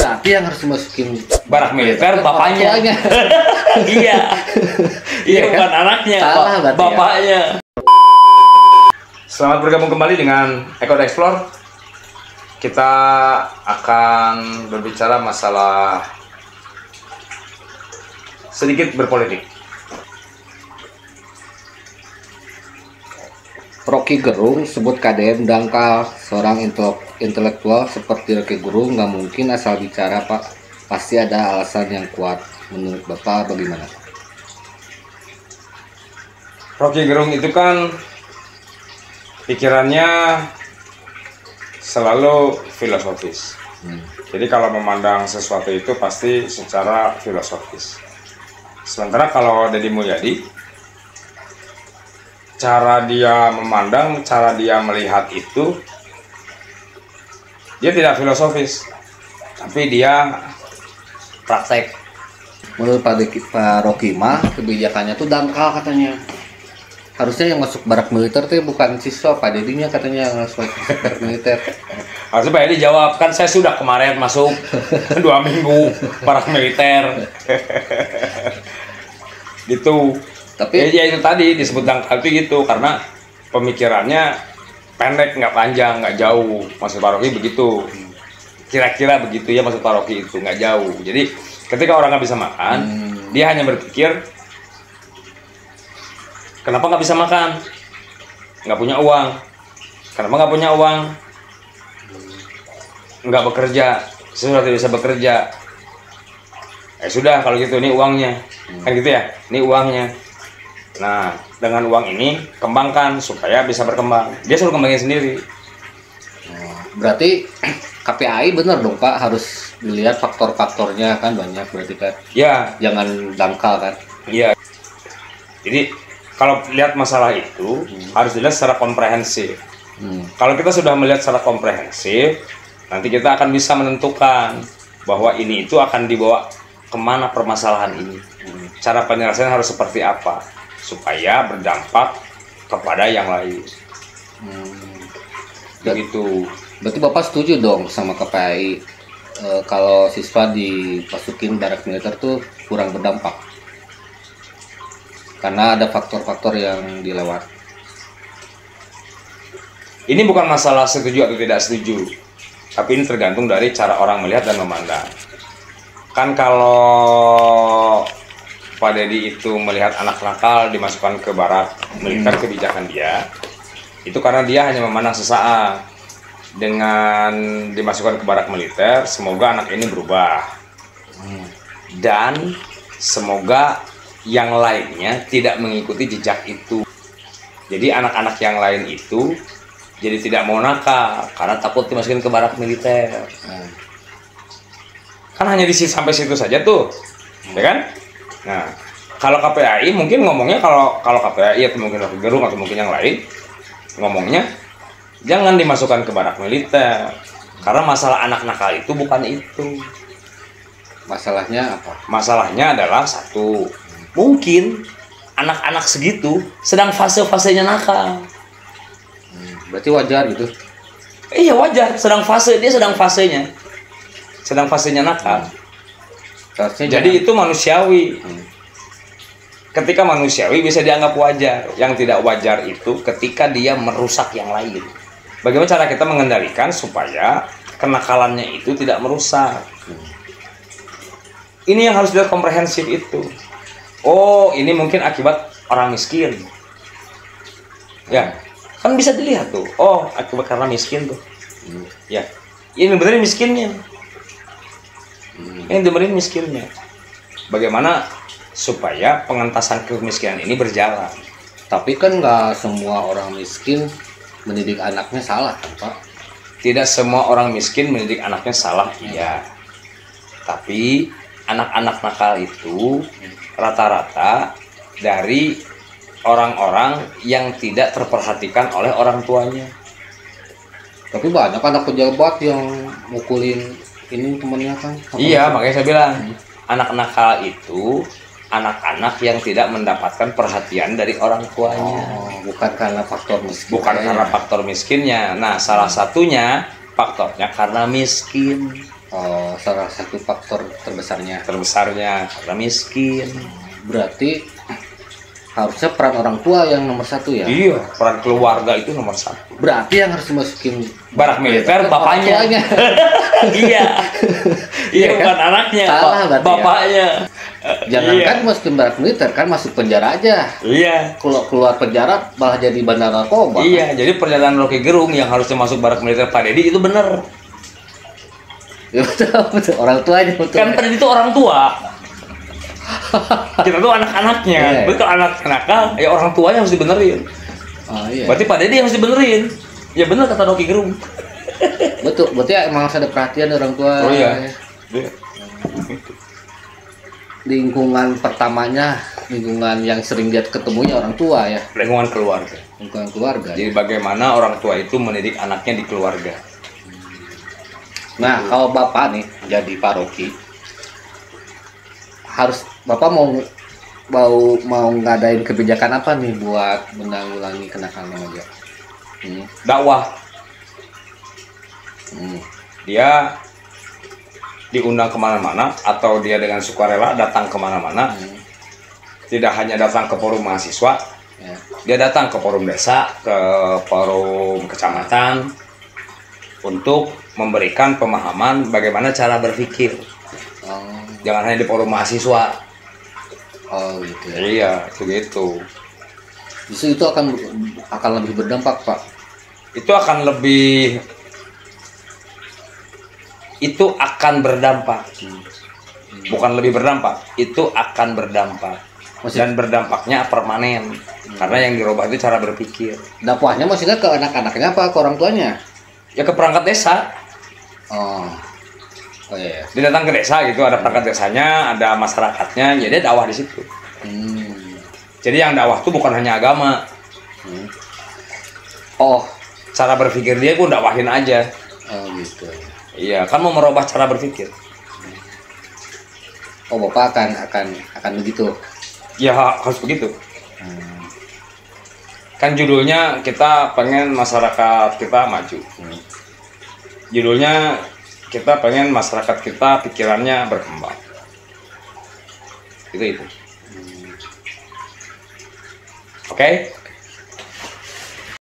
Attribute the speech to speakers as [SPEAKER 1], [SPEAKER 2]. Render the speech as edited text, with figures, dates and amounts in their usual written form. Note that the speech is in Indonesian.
[SPEAKER 1] Berarti yang harus dimasukin
[SPEAKER 2] barak militer bapaknya. Iya. Iya
[SPEAKER 1] kan?
[SPEAKER 2] bukan anaknya,
[SPEAKER 1] Salah berarti
[SPEAKER 2] bapaknya. Selamat bergabung kembali dengan Eko Explore. Kita akan berbicara masalah sedikit berpolitik.
[SPEAKER 1] Rocky Gerung sebut KDM dangkal. Seorang intelektual seperti Rocky Gerung nggak mungkin asal bicara, Pak. Pasti ada alasan yang kuat. Menurut Bapak bagaimana?
[SPEAKER 2] Rocky Gerung itu kan pikirannya selalu filosofis. Jadi kalau memandang sesuatu itu pasti secara filosofis. Sementara kalau Deddy Mulyadi, cara dia memandang, cara dia melihat itu, dia tidak filosofis, tapi dia praktek.
[SPEAKER 1] Menurut Pak Rocky mah kebijakannya tuh dangkal katanya. Harusnya yang masuk barak militer tuh bukan siswa, Pak Dedinya katanya yang masuk barak militer.
[SPEAKER 2] Harusnya Pak Deddy jawab, kan saya sudah kemarin masuk 2 minggu barak militer. Gitu. Tapi ya itu tadi disebut dangkal itu gitu, karena pemikirannya pendek, nggak panjang, nggak jauh. Maksud Pak Rocky begitu, kira-kira begitu ya maksud Pak Rocky itu, nggak jauh. Jadi ketika orang nggak bisa makan, dia hanya berpikir kenapa nggak bisa makan, nggak punya uang, kenapa nggak punya uang, nggak bekerja, sudah tidak bisa bekerja. Sudah kalau gitu ini uangnya, kan gitu ya, ini uangnya. Nah, dengan uang ini kembangkan supaya bisa berkembang. Dia suruh kembangin sendiri.
[SPEAKER 1] Berarti KPAI bener dong, Pak, harus dilihat faktor-faktornya kan banyak berarti kan.
[SPEAKER 2] Ya,
[SPEAKER 1] Jangan dangkal kan.
[SPEAKER 2] iya. Jadi kalau lihat masalah itu harus dilihat secara komprehensif. Kalau kita sudah melihat secara komprehensif, nanti kita akan bisa menentukan bahwa ini itu akan dibawa kemana permasalahan ini. Cara penyelesaian harus seperti apa supaya berdampak kepada yang lain. Begitu.
[SPEAKER 1] Berarti Bapak setuju dong sama KPAI kalau siswa dimasukin barak militer tuh kurang berdampak karena ada faktor-faktor yang dilewat.
[SPEAKER 2] Ini bukan masalah setuju atau tidak setuju, tapi ini tergantung dari cara orang melihat dan memandang. Kan kalau Pak Deddy itu melihat anak nakal dimasukkan ke barak militer, kebijakan dia itu karena dia hanya memandang sesaat. Dengan dimasukkan ke barak militer, semoga anak ini berubah dan semoga yang lainnya tidak mengikuti jejak itu. Jadi anak-anak yang lain itu jadi tidak mau nakal karena takut dimasukin ke barak militer. Kan hanya sampai situ saja tuh, ya kan? Nah, kalau KPAI mungkin ngomongnya, kalau KPAI atau mungkin Rocky Gerung atau mungkin yang lain ngomongnya jangan dimasukkan ke barak militer karena masalah anak nakal itu bukan itu.
[SPEAKER 1] Masalahnya apa?
[SPEAKER 2] Masalahnya adalah satu, mungkin anak-anak segitu sedang fase-fasenya nakal.
[SPEAKER 1] Berarti wajar gitu.
[SPEAKER 2] Iya wajar, sedang fasenya nakal. Jadi itu manusiawi. Ketika manusiawi bisa dianggap wajar. Yang tidak wajar itu ketika dia merusak yang lain. Bagaimana cara kita mengendalikan supaya kenakalannya itu tidak merusak? Ini yang harus dilihat komprehensif itu. Oh, ini mungkin akibat orang miskin. Ya, kan bisa dilihat tuh. Oh, akibat karena miskin tuh. Ya, ini benerin miskinnya. Ini benerin miskinnya. Bagaimana supaya pengentasan kemiskinan ini berjalan?
[SPEAKER 1] Tapi kan nggak semua orang miskin mendidik anaknya salah kan, Pak?
[SPEAKER 2] Tidak semua orang miskin mendidik anaknya salah, iya. Tapi anak-anak nakal itu rata-rata dari orang-orang yang tidak terperhatikan oleh orang tuanya.
[SPEAKER 1] Tapi banyak anak pejabat yang mukulin ini temennya kan.
[SPEAKER 2] Iya, makanya saya bilang anak nakal itu anak-anak yang tidak mendapatkan perhatian dari orang tuanya.
[SPEAKER 1] Bukan karena faktor miskin.
[SPEAKER 2] Bukan karena faktor miskinnya. Nah, salah satunya faktornya karena miskin.
[SPEAKER 1] Oh, salah satu faktor terbesarnya.
[SPEAKER 2] Karena miskin.
[SPEAKER 1] Berarti harusnya peran orang tua yang nomor satu ya.
[SPEAKER 2] Iya, peran keluarga itu nomor 1.
[SPEAKER 1] Berarti yang harus dimasukin
[SPEAKER 2] Barak militer bapaknya.
[SPEAKER 1] orang tuanya.
[SPEAKER 2] Iya. Iya,
[SPEAKER 1] Iya,
[SPEAKER 2] bukan
[SPEAKER 1] kan?
[SPEAKER 2] anaknya,
[SPEAKER 1] Salah berarti ya.
[SPEAKER 2] bapaknya.
[SPEAKER 1] Jangan
[SPEAKER 2] Iya.
[SPEAKER 1] kan masukin barak militer, kan masuk penjara aja.
[SPEAKER 2] Iya.
[SPEAKER 1] Kalau keluar penjara malah jadi bandar narkoba.
[SPEAKER 2] Iya, jadi pernyataan Rocky Gerung yang harusnya masuk barak militer Pak Dedi itu benar.
[SPEAKER 1] Ya, betul, betul. Orang tuanya betul.
[SPEAKER 2] Kan Pak Dedi itu orang tua. Kita tuh anak-anaknya.
[SPEAKER 1] Iya.
[SPEAKER 2] Betul anak nakal, ya orang tuanya harus dibenerin.
[SPEAKER 1] Oh, iya.
[SPEAKER 2] Berarti Pak Dedi harus dibenerin. Ya benar kata Rocky Gerung.
[SPEAKER 1] Betul, berarti emang harus ada perhatian dari orang tua.
[SPEAKER 2] Oh iya. Iya.
[SPEAKER 1] Lingkungan pertamanya, lingkungan yang sering dia ketemunya orang tua ya,
[SPEAKER 2] Lingkungan keluarga.
[SPEAKER 1] lingkungan keluarga.
[SPEAKER 2] Jadi bagaimana orang tua itu mendidik anaknya di keluarga.
[SPEAKER 1] Nah, kalau bapak nih jadi paroki, harus bapak mau ngadain kebijakan apa nih buat menanggulangi kenakalan remaja?
[SPEAKER 2] Dakwah. Dia diundang kemana-mana atau dia dengan sukarela datang kemana-mana. Tidak hanya datang ke forum mahasiswa,
[SPEAKER 1] Ya.
[SPEAKER 2] dia datang ke forum desa, ke forum kecamatan untuk memberikan pemahaman bagaimana cara berpikir.
[SPEAKER 1] Oh,
[SPEAKER 2] Jangan hanya di forum mahasiswa.
[SPEAKER 1] oh gitu ya.
[SPEAKER 2] Iya, begitu.
[SPEAKER 1] Justru itu akan lebih berdampak, Pak.
[SPEAKER 2] Itu akan berdampak. Bukan lebih berdampak, itu akan berdampak. Dan berdampaknya permanen. Karena yang dirubah itu cara berpikir.
[SPEAKER 1] Dakwahnya maksudnya ke anak-anaknya apa ke orang tuanya?
[SPEAKER 2] Ya ke perangkat desa.
[SPEAKER 1] Oh, oh iya.
[SPEAKER 2] Dia datang ke desa gitu, ada perangkat desanya, ada masyarakatnya, ya dia dakwah di situ. Jadi yang dakwah itu bukan hanya agama.
[SPEAKER 1] Oh,
[SPEAKER 2] Cara berpikir dia pun dakwahin aja.
[SPEAKER 1] oh gitu.
[SPEAKER 2] Iya, kan mau merubah cara berpikir.
[SPEAKER 1] Oh, bapak akan begitu.
[SPEAKER 2] Ya harus begitu. Kan judulnya kita pengen masyarakat kita maju. Judulnya kita pengen masyarakat kita pikirannya berkembang. Itu. Oke?